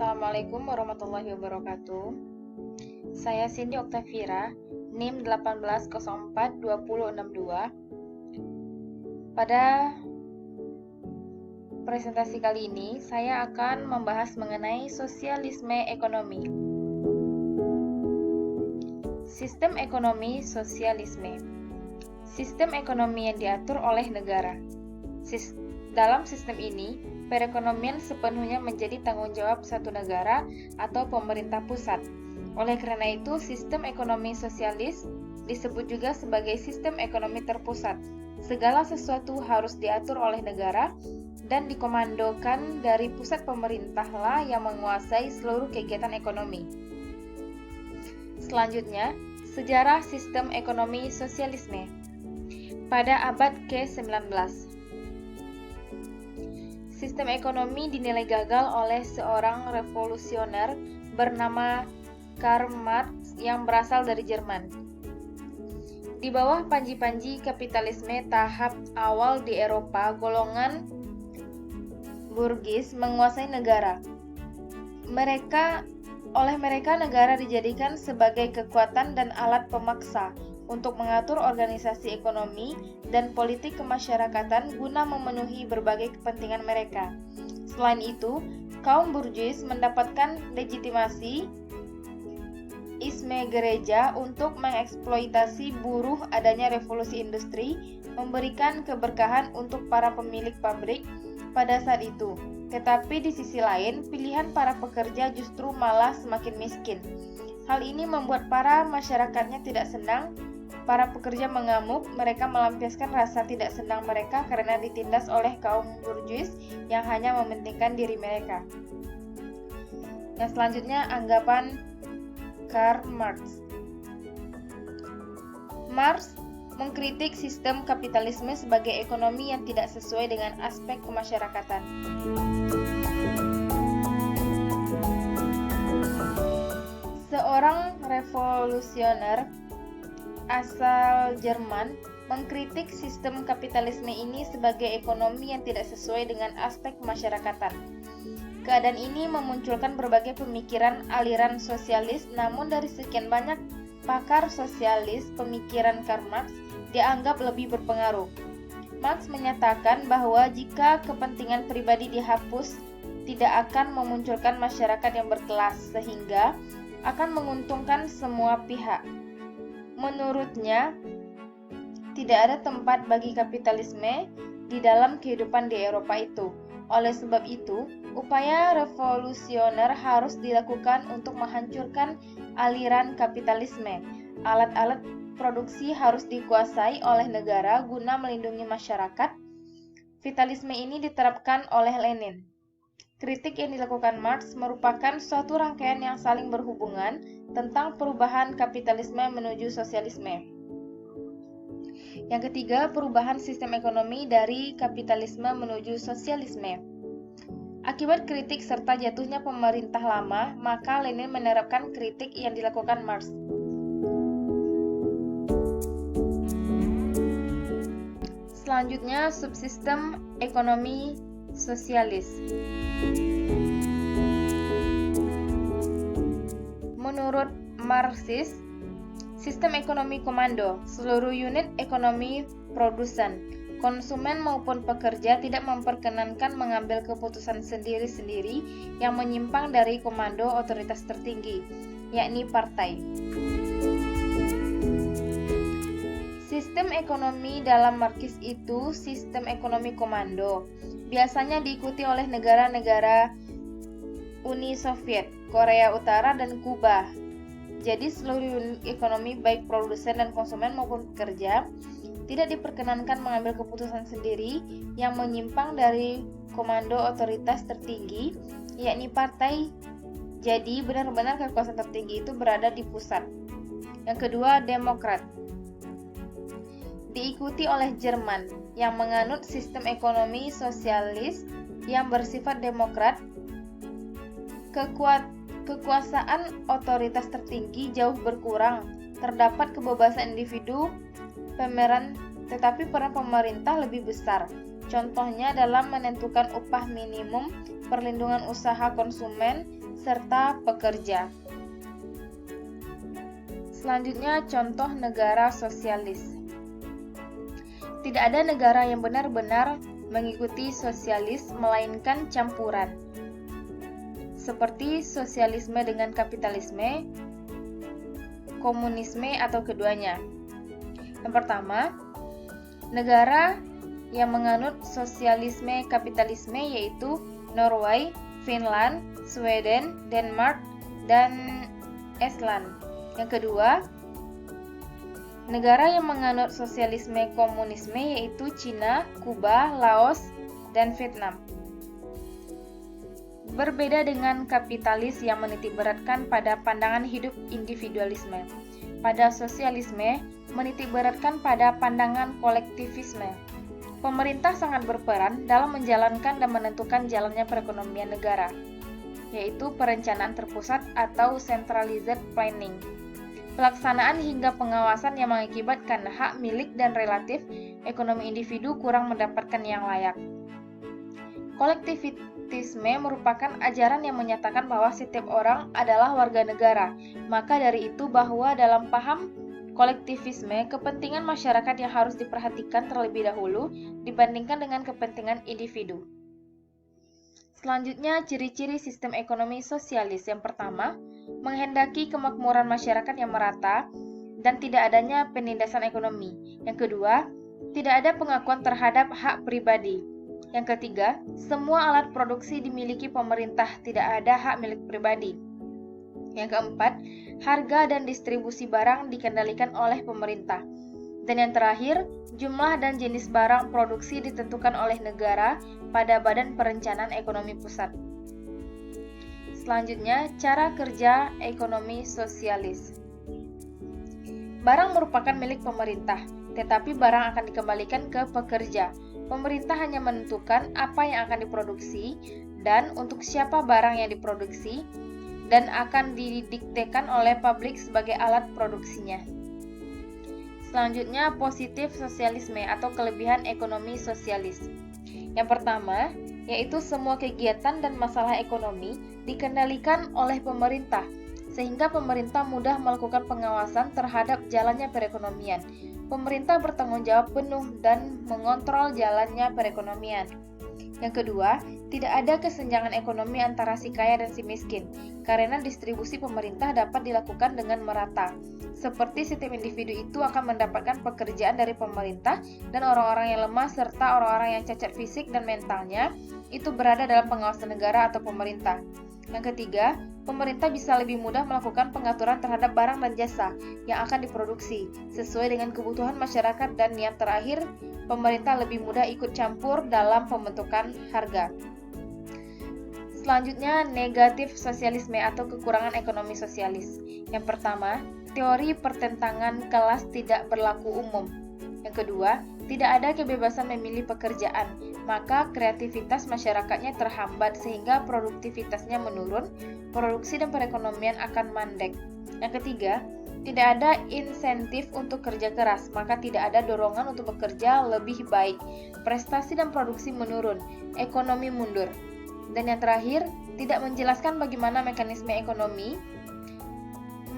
Assalamualaikum warahmatullahi wabarakatuh. Saya Cindy Oktavira, NIM 18042062. Pada presentasi kali ini, saya akan membahas mengenai sosialisme ekonomi. Sistem ekonomi sosialisme. Sistem ekonomi yang diatur oleh negara. Dalam sistem ini, perekonomian sepenuhnya menjadi tanggung jawab satu negara atau pemerintah pusat. Oleh karena itu, sistem ekonomi sosialis disebut juga sebagai sistem ekonomi terpusat. Segala sesuatu harus diatur oleh negara dan dikomandokan dari pusat pemerintahlah yang menguasai seluruh kegiatan ekonomi. Selanjutnya, sejarah sistem ekonomi sosialisme. Pada abad ke-19, sistem ekonomi dinilai gagal oleh seorang revolusioner bernama Karl Marx yang berasal dari Jerman. Di bawah panji-panji kapitalisme tahap awal di Eropa, golongan burgis menguasai negara. Oleh mereka negara dijadikan sebagai kekuatan dan alat pemaksa untuk mengatur organisasi ekonomi dan politik kemasyarakatan guna memenuhi berbagai kepentingan mereka. Selain itu, kaum burjuis mendapatkan legitimasi isme gereja untuk mengeksploitasi buruh. Adanya revolusi industri memberikan keberkahan untuk para pemilik pabrik pada saat itu. Tetapi di sisi lain, pilihan para pekerja justru malah semakin miskin. Hal ini membuat para masyarakatnya tidak senang. Para pekerja mengamuk, mereka melampiaskan rasa tidak senang mereka karena ditindas oleh kaum burjuis yang hanya mementingkan diri mereka. Yang selanjutnya, anggapan Karl Marx. Marx mengkritik sistem kapitalisme sebagai ekonomi yang tidak sesuai dengan aspek kemasyarakatan. Seorang revolusioner asal Jerman mengkritik sistem kapitalisme ini sebagai ekonomi yang tidak sesuai dengan aspek kemasyarakatan. Keadaan ini memunculkan berbagai pemikiran aliran sosialis, namun dari sekian banyak pakar sosialis, pemikiran Karl Marx dianggap lebih berpengaruh. Marx menyatakan bahwa jika kepentingan pribadi dihapus, tidak akan memunculkan masyarakat yang berkelas, sehingga akan menguntungkan semua pihak. Menurutnya, tidak ada tempat bagi kapitalisme di dalam kehidupan di Eropa itu. Oleh sebab itu, upaya revolusioner harus dilakukan untuk menghancurkan aliran kapitalisme. Alat-alat produksi harus dikuasai oleh negara guna melindungi masyarakat. Vitalisme ini diterapkan oleh Lenin. Kritik yang dilakukan Marx merupakan suatu rangkaian yang saling berhubungan tentang perubahan kapitalisme menuju sosialisme. Yang ketiga, perubahan sistem ekonomi dari kapitalisme menuju sosialisme. Akibat kritik serta jatuhnya pemerintah lama, maka Lenin menerapkan kritik yang dilakukan Marx. Selanjutnya, subsistem ekonomi sosialis. Menurut Marxis, sistem ekonomi komando, seluruh unit ekonomi produsen, konsumen maupun pekerja tidak memperkenankan mengambil keputusan sendiri-sendiri yang menyimpang dari komando otoritas tertinggi, yakni partai. Sistem ekonomi dalam Marxis itu sistem ekonomi komando, biasanya diikuti oleh negara-negara Uni Soviet, Korea Utara, dan Kuba. Jadi seluruh unit ekonomi baik produsen dan konsumen maupun pekerja tidak diperkenankan mengambil keputusan sendiri yang menyimpang dari komando otoritas tertinggi, yakni partai. Jadi benar-benar kekuasaan tertinggi itu berada di pusat. Yang kedua, Demokrat. Diikuti oleh Jerman yang menganut sistem ekonomi sosialis yang bersifat demokrat. Kekuasaan otoritas tertinggi jauh berkurang, terdapat kebebasan individu, tetapi peran pemerintah lebih besar. Contohnya dalam menentukan upah minimum, perlindungan usaha konsumen, serta pekerja. Selanjutnya, contoh negara sosialis. Tidak ada negara yang benar-benar mengikuti sosialis, melainkan campuran. Seperti sosialisme dengan kapitalisme, komunisme atau keduanya. Yang pertama, negara yang menganut sosialisme kapitalisme yaitu Norway, Finland, Sweden, Denmark, dan Iceland. Yang kedua, negara yang menganut sosialisme komunisme yaitu Cina, Kuba, Laos, dan Vietnam. Berbeda dengan kapitalis yang menitikberatkan pada pandangan hidup individualisme. Pada sosialisme, menitikberatkan pada pandangan kolektivisme. Pemerintah sangat berperan dalam menjalankan dan menentukan jalannya perekonomian negara, yaitu perencanaan terpusat atau centralized planning. Pelaksanaan hingga pengawasan yang mengakibatkan hak milik dan relatif ekonomi individu kurang mendapatkan yang layak. Kolektivitisme merupakan ajaran yang menyatakan bahwa setiap orang adalah warga negara. Maka dari itu bahwa dalam paham kolektivisme, kepentingan masyarakat yang harus diperhatikan terlebih dahulu dibandingkan dengan kepentingan individu. Selanjutnya, ciri-ciri sistem ekonomi sosialis. Yang pertama, menghendaki kemakmuran masyarakat yang merata dan tidak adanya penindasan ekonomi. Yang kedua, tidak ada pengakuan terhadap hak pribadi. Yang ketiga, semua alat produksi dimiliki pemerintah, tidak ada hak milik pribadi. Yang keempat, harga dan distribusi barang dikendalikan oleh pemerintah. Dan yang terakhir, jumlah dan jenis barang produksi ditentukan oleh negara pada Badan Perencanaan Ekonomi Pusat. Selanjutnya, cara kerja ekonomi sosialis. Barang merupakan milik pemerintah, tetapi barang akan dikembalikan ke pekerja. Pemerintah hanya menentukan apa yang akan diproduksi dan untuk siapa barang yang diproduksi dan akan didiktekan oleh pabrik sebagai alat produksinya. Selanjutnya, positif sosialisme atau kelebihan ekonomi sosialis. Yang pertama, yaitu semua kegiatan dan masalah ekonomi dikendalikan oleh pemerintah, sehingga pemerintah mudah melakukan pengawasan terhadap jalannya perekonomian. Pemerintah bertanggung jawab penuh dan mengontrol jalannya perekonomian. Yang kedua, tidak ada kesenjangan ekonomi antara si kaya dan si miskin, karena distribusi pemerintah dapat dilakukan dengan merata. Seperti setiap individu itu akan mendapatkan pekerjaan dari pemerintah, dan orang-orang yang lemah serta orang-orang yang cacat fisik dan mentalnya itu berada dalam pengawasan negara atau pemerintah. Yang ketiga, pemerintah bisa lebih mudah melakukan pengaturan terhadap barang dan jasa yang akan diproduksi sesuai dengan kebutuhan masyarakat, dan yang terakhir, pemerintah lebih mudah ikut campur dalam pembentukan harga. Selanjutnya, negatif sosialisme atau kekurangan ekonomi sosialis. Yang pertama, teori pertentangan kelas tidak berlaku umum. Yang kedua, tidak ada kebebasan memilih pekerjaan, maka kreativitas masyarakatnya terhambat sehingga produktivitasnya menurun, produksi dan perekonomian akan mandek. Yang ketiga, tidak ada insentif untuk kerja keras, maka tidak ada dorongan untuk bekerja lebih baik, prestasi dan produksi menurun, ekonomi mundur. Dan yang terakhir, tidak menjelaskan bagaimana mekanisme ekonomi.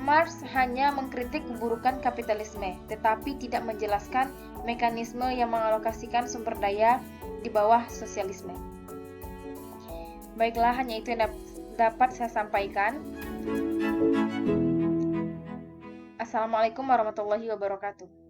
Marx hanya mengkritik keburukan kapitalisme, tetapi tidak menjelaskan mekanisme yang mengalokasikan sumber daya di bawah sosialisme. Baiklah, hanya itu yang dapat saya sampaikan. Assalamualaikum warahmatullahi wabarakatuh.